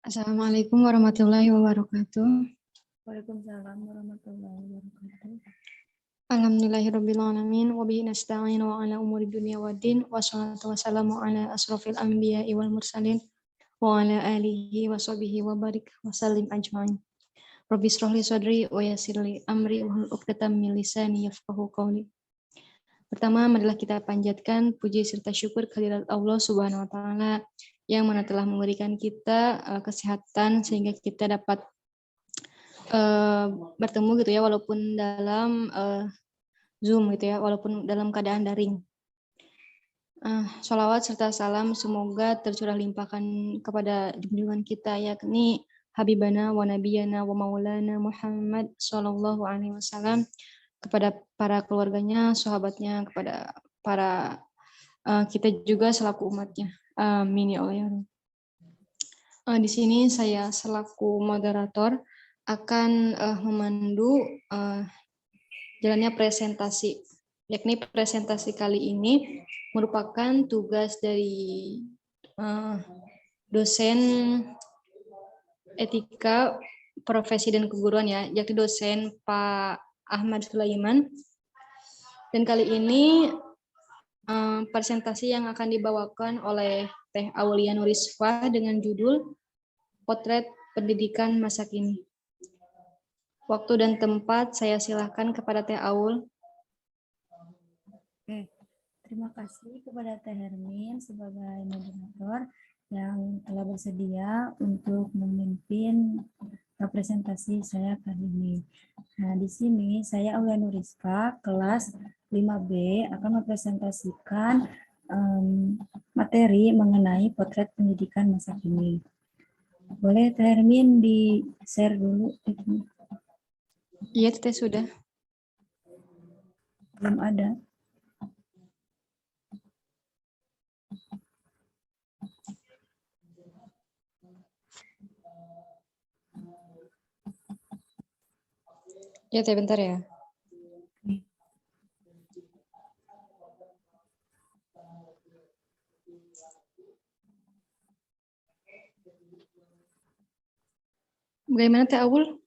Assalamualaikum warahmatullahi wabarakatuh. Waalaikumsalam warahmatullahi wabarakatuh. Alhamdulillahirabbil alamin wa bihi nasta'in wa ala umuri dunya waddin wassalatu wassalamu ala asrofil anbiya'i wal mursalin wa ala alihi wa sahbihi wa barik wa sallim ajmain. Rabbi shrah li sadri wa yassir li amri wahlul 'uqdatam min lisani yafqahu qawli. Pertama, marilah kita panjatkan puji serta syukur kehadirat Allah Subhanahu wa taala yang mana telah memberikan kita kesehatan sehingga kita dapat bertemu gitu ya, walaupun dalam Zoom gitu ya, walaupun dalam keadaan daring. Sholawat serta salam semoga tercurah limpahkan kepada junjungan kita yakni Habibana wa Nabiyana wa Maulana Muhammad Sallallahu Alaihi Wasallam, kepada para keluarganya, sahabatnya, kepada para kita juga selaku umatnya. Amin ya Allah ya Rabb. Di sini saya selaku moderator akan memandu jalannya presentasi, yakni presentasi kali ini merupakan tugas dari dosen etika profesi dan keguruan ya, yakni dosen Pak Ahmad Sulaiman. Dan kali ini presentasi yang akan dibawakan oleh Teh Aulia Nurisfa dengan judul Potret Pendidikan Masa Kini. Waktu dan tempat saya silakan kepada Teh Aul. Oke, terima kasih kepada Teh Hermin sebagai moderator yang telah bersedia untuk memimpin presentasi saya kali ini. Nah, di sini saya Aulia Nurisfa, kelas 5B akan mempresentasikan materi mengenai potret pendidikan masa kini. Boleh Teh Hermin di-share dulu? Iya, Teh sudah. Belum ada. Ya, Teh bentar ya. Bagaimana Teh Aul?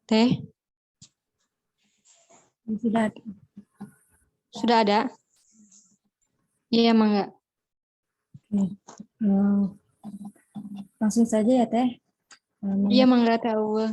Teh? Sudah ada. Sudah ada? Iya, Mangga. Langsung saja ya Teh. Iya, Mangga Teh Aul.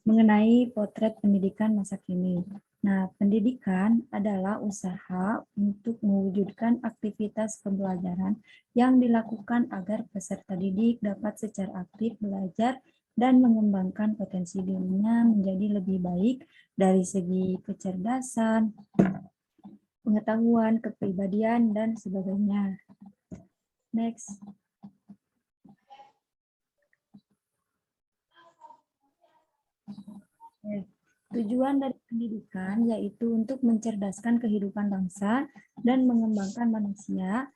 Mengenai potret pendidikan masa kini. Nah, pendidikan adalah usaha untuk mewujudkan aktivitas pembelajaran yang dilakukan agar peserta didik dapat secara aktif belajar dan mengembangkan potensi dirinya menjadi lebih baik dari segi kecerdasan, pengetahuan, kepribadian, dan sebagainya. Next. Tujuan dari pendidikan yaitu untuk mencerdaskan kehidupan bangsa dan mengembangkan manusia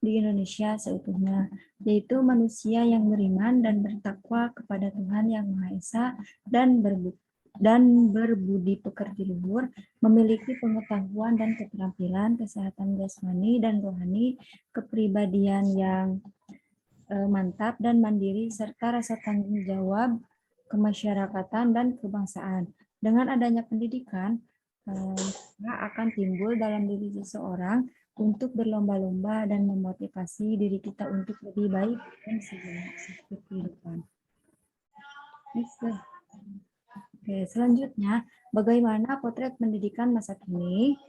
di Indonesia seutuhnya, yaitu manusia yang beriman dan bertakwa kepada Tuhan Yang Maha Esa dan berbudi pekerti luhur, memiliki pengetahuan dan keterampilan, kesehatan jasmani dan rohani, kepribadian yang mantap dan mandiri, serta rasa tanggung jawab kemasyarakatan dan kebangsaan. Dengan adanya pendidikan, akan timbul dalam diri seseorang untuk berlomba-lomba dan memotivasi diri kita untuk lebih baik dan segala aspek kehidupan. Oke, selanjutnya, bagaimana potret pendidikan masa kini?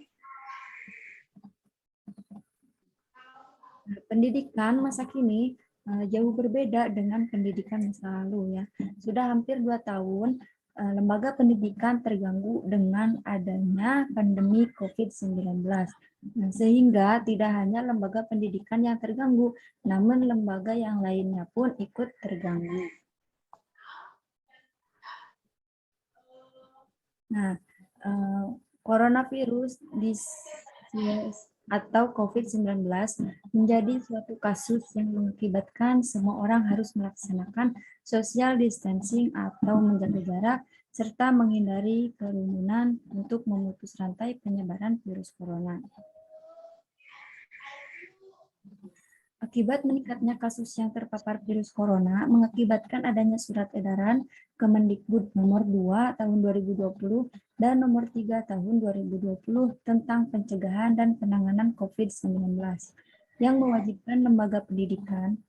Pendidikan masa kini jauh berbeda dengan pendidikan masa lalu ya. Sudah hampir 2 tahun lembaga pendidikan terganggu dengan adanya pandemi COVID-19. Sehingga tidak hanya lembaga pendidikan yang terganggu, namun lembaga yang lainnya pun ikut terganggu. Nah, coronavirus atau COVID-19 menjadi suatu kasus yang mengakibatkan semua orang harus melaksanakan social distancing atau menjaga jarak serta menghindari kerumunan untuk memutus rantai penyebaran virus corona. Akibat meningkatnya kasus yang terpapar virus corona mengakibatkan adanya surat edaran Kemendikbud nomor 2 tahun 2020 dan nomor 3 tahun 2020 tentang pencegahan dan penanganan COVID-19 yang mewajibkan lembaga pendidikan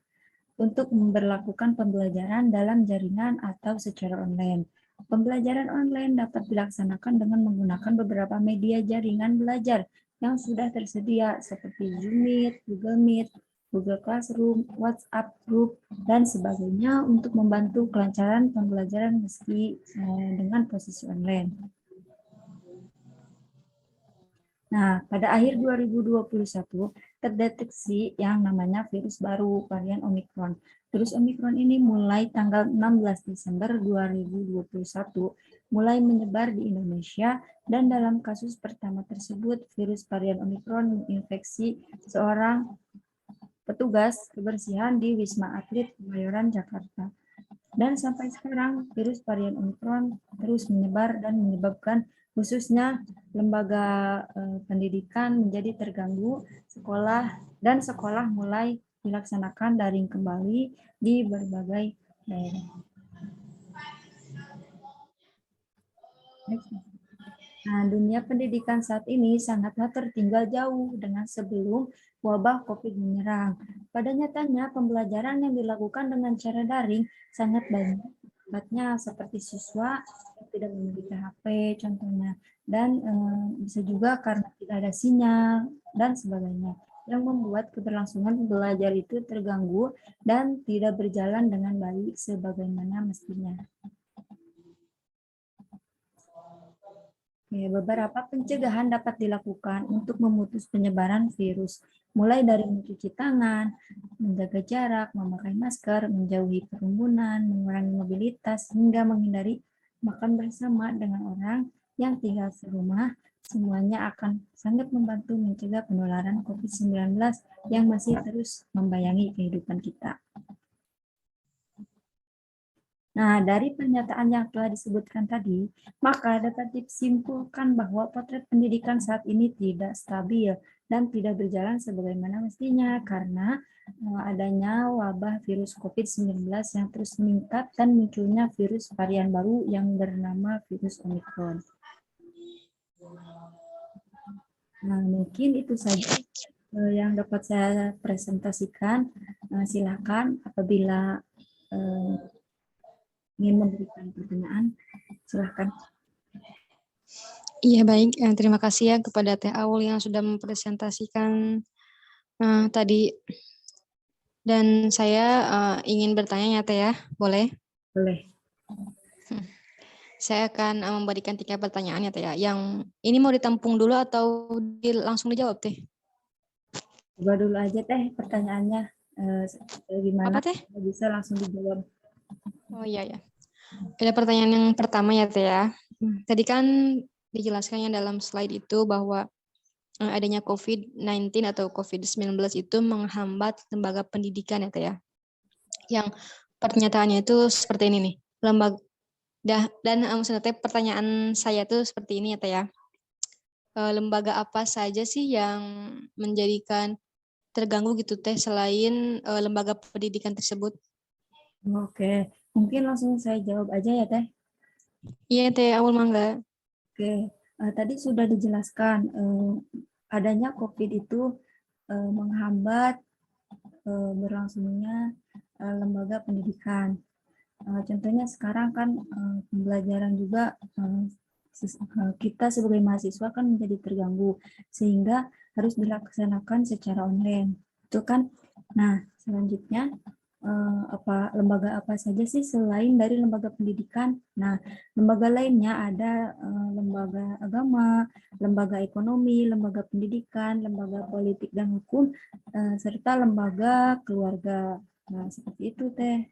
untuk memberlakukan pembelajaran dalam jaringan atau secara online. Pembelajaran online dapat dilaksanakan dengan menggunakan beberapa media jaringan belajar yang sudah tersedia seperti Zoom Meet, Google Meet, Google Classroom, WhatsApp Group, dan sebagainya untuk membantu kelancaran pembelajaran meski dengan posisi online. Nah, pada akhir 2021 terdeteksi yang namanya virus baru varian Omicron. Virus Omicron ini mulai tanggal 16 Desember 2021 mulai menyebar di Indonesia dan dalam kasus pertama tersebut virus varian Omicron menginfeksi seorang petugas kebersihan di Wisma Atlet Kemayoran, Jakarta. Dan sampai sekarang virus varian Omicron terus menyebar dan menyebabkan khususnya lembaga pendidikan menjadi terganggu, sekolah mulai dilaksanakan daring kembali di berbagai daerah. Nah, dunia pendidikan saat ini sangatlah tertinggal jauh dengan sebelum wabah COVID menyerang. Pada nyatanya, pembelajaran yang dilakukan dengan cara daring sangat banyak, seperti siswa yang tidak memiliki HP contohnya, dan bisa juga karena tidak ada sinyal dan sebagainya, yang membuat keberlangsungan belajar itu terganggu dan tidak berjalan dengan baik sebagaimana mestinya. Beberapa pencegahan dapat dilakukan untuk memutus penyebaran virus, mulai dari mencuci tangan, menjaga jarak, memakai masker, menjauhi kerumunan, mengurangi mobilitas, hingga menghindari makan bersama dengan orang yang tinggal serumah. Semuanya akan sangat membantu mencegah penularan COVID-19 yang masih terus membayangi kehidupan kita. Nah, dari pernyataan yang telah disebutkan tadi, maka dapat disimpulkan bahwa potret pendidikan saat ini tidak stabil dan tidak berjalan sebagaimana mestinya karena adanya wabah virus COVID-19 yang terus meningkat dan munculnya virus varian baru yang bernama virus Omicron. Nah, mungkin itu saja yang dapat saya presentasikan. Silakan apabila ingin memberikan pertanyaan, silahkan. Iya baik, terima kasih ya kepada Teh Aul yang sudah mempresentasikan tadi. Dan saya ingin bertanya ya Teh ya, boleh? Boleh. Saya akan memberikan 3 pertanyaan ya Teh ya. Yang ini mau ditampung dulu atau langsung dijawab Teh? Coba dulu aja Teh pertanyaannya. Gimana? Apa Teh? Bisa langsung dijawab. Oh iya ya. Ada pertanyaan yang pertama ya Teh ya. Tadi kan dijelaskannya dalam slide itu bahwa adanya COVID-19 atau COVID-19 itu menghambat lembaga pendidikan ya Teh ya. Yang pernyataannya itu seperti ini nih. Dan maksudnya Teh pertanyaan saya tuh seperti ini ya Teh ya. Lembaga apa saja sih yang menjadikan terganggu gitu Teh selain lembaga pendidikan tersebut? Oke, mungkin langsung saya jawab aja ya Teh. Iya Teh, Aul mangga. Oke, tadi sudah dijelaskan adanya COVID itu menghambat berlangsungnya lembaga pendidikan. Contohnya sekarang kan pembelajaran juga kita sebagai mahasiswa kan menjadi terganggu sehingga harus dilaksanakan secara online. Itu kan. Nah, selanjutnya lembaga apa saja sih selain dari lembaga pendidikan? Nah, lembaga lainnya ada lembaga agama, lembaga ekonomi, lembaga pendidikan, lembaga politik dan hukum, serta lembaga keluarga. Nah, seperti itu Teh.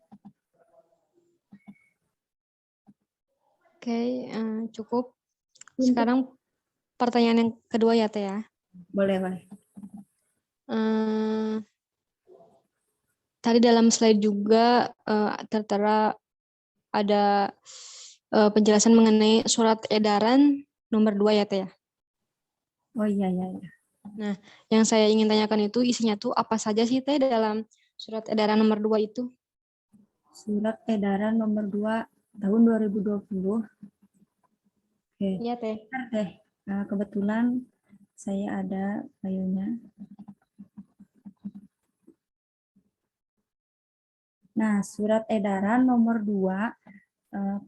Oke, cukup. Sekarang pertanyaan yang kedua ya Teh ya. Boleh, boleh. Tadi dalam slide juga tertera ada penjelasan mengenai surat edaran nomor 2 ya Teh ya. Oh iya. Nah, yang saya ingin tanyakan itu isinya tuh apa saja sih Teh dalam surat edaran nomor 2 itu? Surat edaran nomor 2 tahun 2020. Oke, Iya Teh. bentar deh. Nah, kebetulan saya ada filenya. Nah, surat edaran nomor 2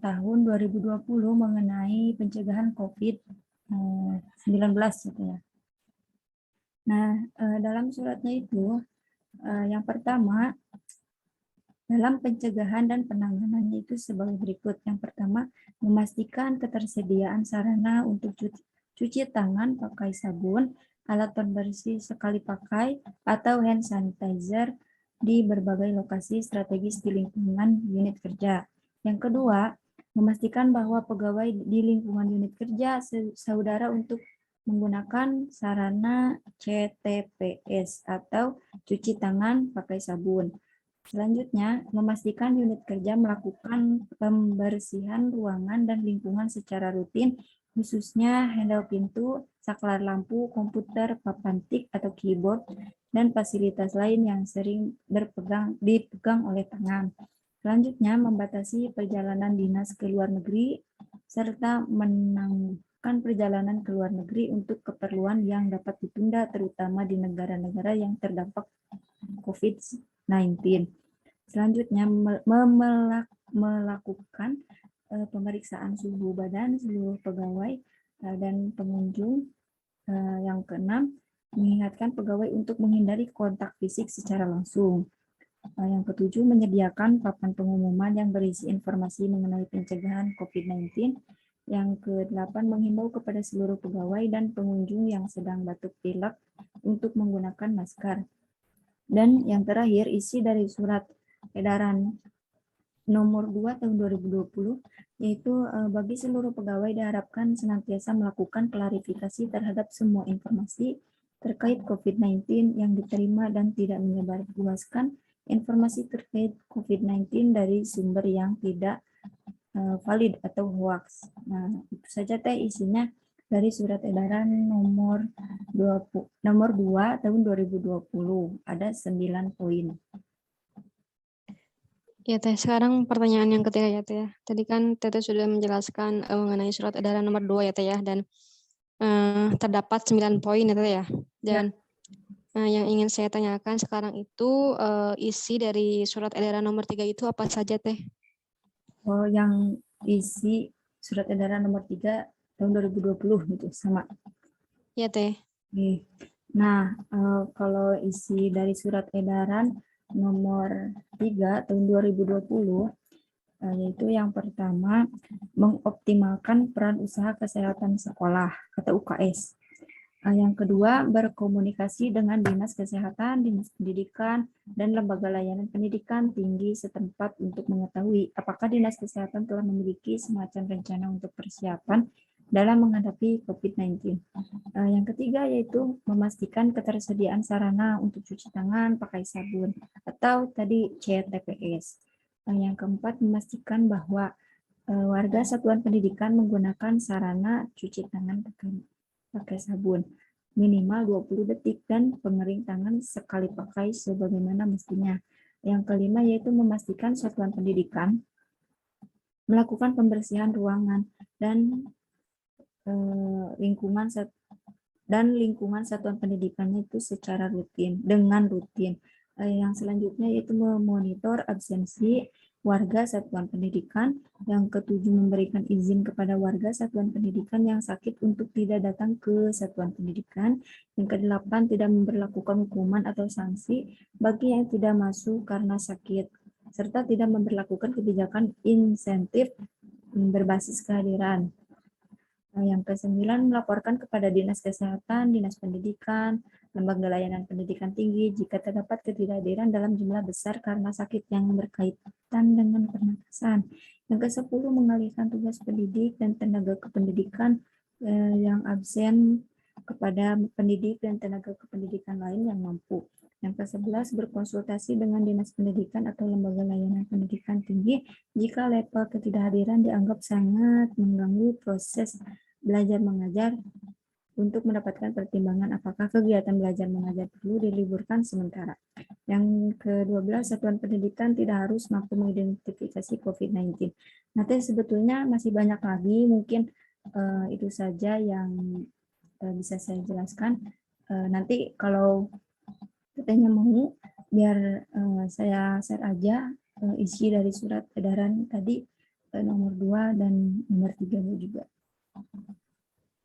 tahun 2020 mengenai pencegahan COVID-19 gitu ya. Nah, dalam suratnya itu yang pertama, dalam pencegahan dan penanganannya itu sebagai berikut. Yang pertama, memastikan ketersediaan sarana untuk cuci tangan pakai sabun, alat pembersih sekali pakai, atau hand sanitizer di berbagai lokasi strategis di lingkungan unit kerja. Yang kedua, memastikan bahwa pegawai di lingkungan unit kerja saudara untuk menggunakan sarana CTPS atau cuci tangan pakai sabun. Selanjutnya, memastikan unit kerja melakukan pembersihan ruangan dan lingkungan secara rutin, khususnya handle pintu, saklar lampu, komputer, papan tik atau keyboard, dan fasilitas lain yang sering dipegang oleh tangan. Selanjutnya, membatasi perjalanan dinas ke luar negeri, serta menangguhkan perjalanan ke luar negeri untuk keperluan yang dapat ditunda, terutama di negara-negara yang terdampak COVID-19. Selanjutnya, melakukan pemeriksaan suhu badan seluruh pegawai dan pengunjung. Yang keenam, mengingatkan pegawai untuk menghindari kontak fisik secara langsung. Yang ketujuh, menyediakan papan pengumuman yang berisi informasi mengenai pencegahan COVID-19. Yang kedelapan, menghimbau kepada seluruh pegawai dan pengunjung yang sedang batuk pilek untuk menggunakan masker. Dan yang terakhir, isi dari surat edaran nomor 2 tahun 2020, yaitu bagi seluruh pegawai diharapkan senantiasa melakukan klarifikasi terhadap semua informasi terkait COVID-19 yang diterima dan tidak menyebarluaskan informasi terkait COVID-19 dari sumber yang tidak valid atau hoax. Nah, itu saja Teh isinya dari surat edaran nomor 2 tahun 2020. Ada 9 poin. Ya Teh, sekarang pertanyaan yang ketiga ya Teh. Tadi kan Teteh sudah menjelaskan mengenai surat edaran nomor 2 ya Teh ya, dan terdapat 9 poin ya Teh ya. Dan yang ingin saya tanyakan sekarang itu isi dari surat edaran nomor 3 itu apa saja Teh? Oh, yang isi surat edaran nomor 3 tahun 2020 gitu sama. Ya Teh. Oke. Nah, kalau isi dari surat edaran nomor 3 tahun 2020, yaitu yang pertama, mengoptimalkan peran usaha kesehatan sekolah atau UKS. Yang kedua, berkomunikasi dengan Dinas Kesehatan, Dinas Pendidikan, dan lembaga layanan pendidikan tinggi setempat untuk mengetahui apakah Dinas Kesehatan telah memiliki semacam rencana untuk persiapan dalam menghadapi COVID-19. Yang ketiga yaitu memastikan ketersediaan sarana untuk cuci tangan pakai sabun atau tadi CTPS. Yang keempat, memastikan bahwa warga satuan pendidikan menggunakan sarana cuci tangan pakai sabun minimal 20 detik dan pengering tangan sekali pakai sebagaimana mestinya. Yang kelima yaitu memastikan satuan pendidikan melakukan pembersihan ruangan dan lingkungan satuan pendidikannya itu secara rutin, dengan rutin. Yang selanjutnya yaitu memonitor absensi warga satuan pendidikan. Yang ketujuh, memberikan izin kepada warga satuan pendidikan yang sakit untuk tidak datang ke satuan pendidikan. Yang kedelapan, tidak memberlakukan hukuman atau sanksi bagi yang tidak masuk karena sakit, serta tidak memberlakukan kebijakan insentif berbasis kehadiran. Yang ke-9, melaporkan kepada Dinas Kesehatan, Dinas Pendidikan, Lembaga Layanan Pendidikan Tinggi jika terdapat ketidakhadiran dalam jumlah besar karena sakit yang berkaitan dengan pernapasan. Yang ke-10, mengalihkan tugas pendidik dan tenaga kependidikan yang absen kepada pendidik dan tenaga kependidikan lain yang mampu. Yang ke-11, berkonsultasi dengan Dinas Pendidikan atau Lembaga Layanan Pendidikan Tinggi jika level ketidakhadiran dianggap sangat mengganggu proses belajar mengajar untuk mendapatkan pertimbangan apakah kegiatan belajar mengajar perlu diliburkan sementara. Yang ke-12, satuan pendidikan tidak harus mampu mengidentifikasi COVID-19. Nanti sebetulnya masih banyak lagi, mungkin itu saja yang bisa saya jelaskan. Nanti kalau katanya mau, biar saya share aja isi dari surat edaran tadi nomor 2 dan nomor 3 juga.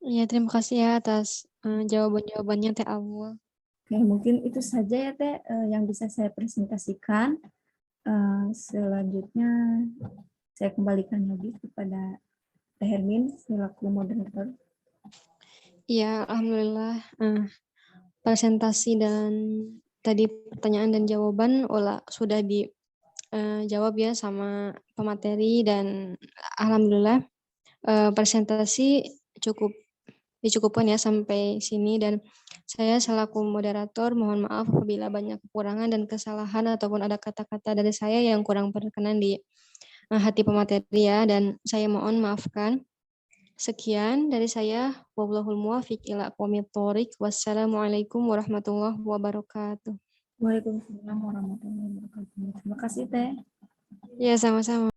Ya, terima kasih ya atas jawaban-jawabannya Teh Awul. Oke, mungkin itu saja ya Teh yang bisa saya presentasikan. Selanjutnya saya kembalikan lagi kepada Teh Hermin selaku moderator. Ya, alhamdulillah presentasi dan tadi pertanyaan dan jawaban sudah dijawab ya sama pemateri, dan alhamdulillah presentasi dicukupkan ya sampai sini, dan saya selaku moderator mohon maaf apabila banyak kekurangan dan kesalahan ataupun ada kata-kata dari saya yang kurang berkenan di hati pemateri ya, dan saya mohon maafkan. Sekian dari saya, wallahul muwaffiq ila aqwamit thoriq. Wassalamualaikum warahmatullahi wabarakatuh. Waalaikumsalam warahmatullahi wabarakatuh. Terima kasih Teh. Ya, sama-sama.